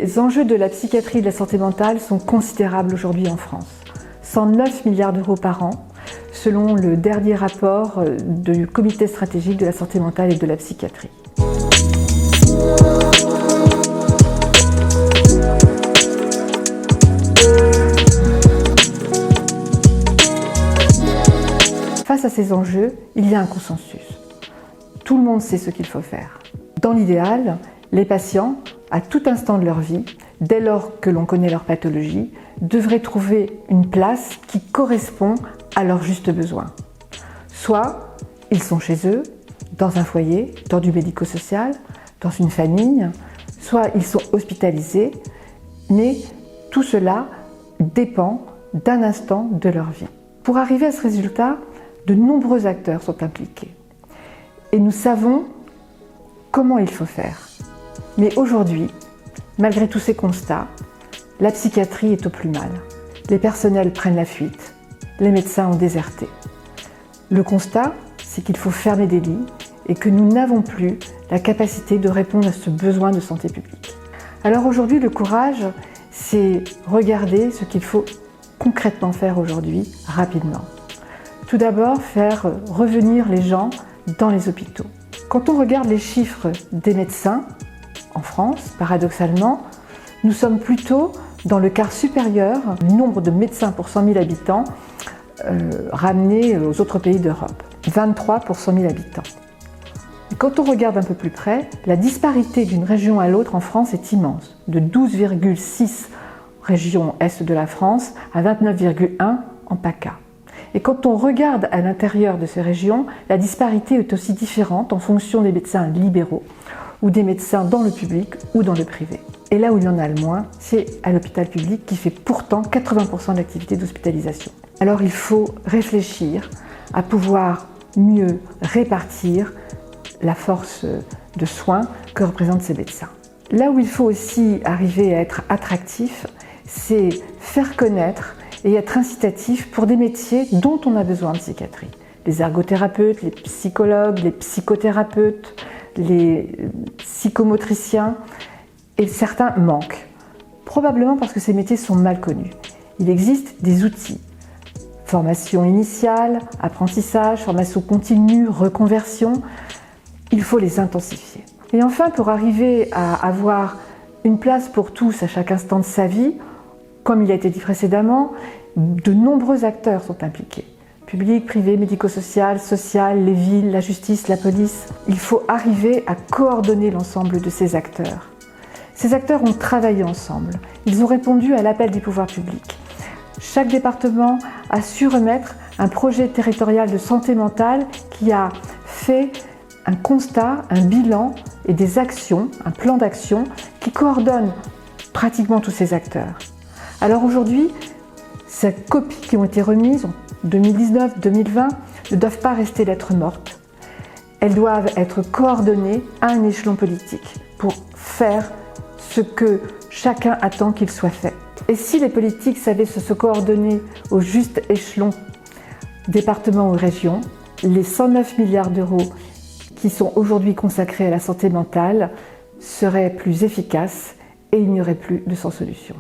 Les enjeux de la psychiatrie et de la santé mentale sont considérables aujourd'hui en France. 109 milliards d'euros par an, selon le dernier rapport du Comité stratégique de la santé mentale et de la psychiatrie. Face à ces enjeux, il y a un consensus. Tout le monde sait ce qu'il faut faire. Dans l'idéal, les patients, à tout instant de leur vie, dès lors que l'on connaît leur pathologie, devraient trouver une place qui correspond à leurs justes besoins. Soit ils sont chez eux, dans un foyer, dans du médico-social, dans une famille, soit ils sont hospitalisés, mais tout cela dépend d'un instant de leur vie. Pour arriver à ce résultat, de nombreux acteurs sont impliqués. Et nous savons comment il faut faire. Mais aujourd'hui, malgré tous ces constats, la psychiatrie est au plus mal. Les personnels prennent la fuite, les médecins ont déserté. Le constat, c'est qu'il faut fermer des lits et que nous n'avons plus la capacité de répondre à ce besoin de santé publique. Alors aujourd'hui, le courage, c'est regarder ce qu'il faut concrètement faire aujourd'hui, rapidement. Tout d'abord, faire revenir les gens dans les hôpitaux. Quand on regarde les chiffres des médecins en France, paradoxalement, nous sommes plutôt dans le quart supérieur du nombre de médecins pour 100 000 habitants ramenés aux autres pays d'Europe. 23 pour 100 000 habitants. Et quand on regarde un peu plus près, la disparité d'une région à l'autre en France est immense, de 12,6 régions est de la France à 29,1 en PACA. Et quand on regarde à l'intérieur de ces régions, la disparité est aussi différente en fonction des médecins libéraux ou des médecins dans le public ou dans le privé. Et là où il y en a le moins, c'est à l'hôpital public qui fait pourtant 80% de l'activité d'hospitalisation. Alors il faut réfléchir à pouvoir mieux répartir la force de soins que représentent ces médecins. Là où il faut aussi arriver à être attractif, c'est faire connaître et être incitatif pour des métiers dont on a besoin en psychiatrie. Les ergothérapeutes, les psychologues, les psychothérapeutes, les psychomotriciens, et certains manquent. Probablement parce que ces métiers sont mal connus. Il existe des outils. Formation initiale, apprentissage, formation continue, reconversion. Il faut les intensifier. Et enfin, pour arriver à avoir une place pour tous à chaque instant de sa vie, comme il a été dit précédemment, de nombreux acteurs sont impliqués. Public, privé, médico-social, social, les villes, la justice, la police. Il faut arriver à coordonner l'ensemble de ces acteurs. Ces acteurs ont travaillé ensemble. Ils ont répondu à l'appel des pouvoirs publics. Chaque département a su remettre un projet territorial de santé mentale qui a fait un constat, un bilan et des actions, un plan d'action qui coordonne pratiquement tous ces acteurs. Alors aujourd'hui, ces copies qui ont été remises en 2019-2020 ne doivent pas rester lettres mortes. Elles doivent être coordonnées à un échelon politique pour faire ce que chacun attend qu'il soit fait. Et si les politiques savaient se coordonner au juste échelon, département ou région, les 109 milliards d'euros qui sont aujourd'hui consacrés à la santé mentale seraient plus efficaces et il n'y aurait plus de sans-solution.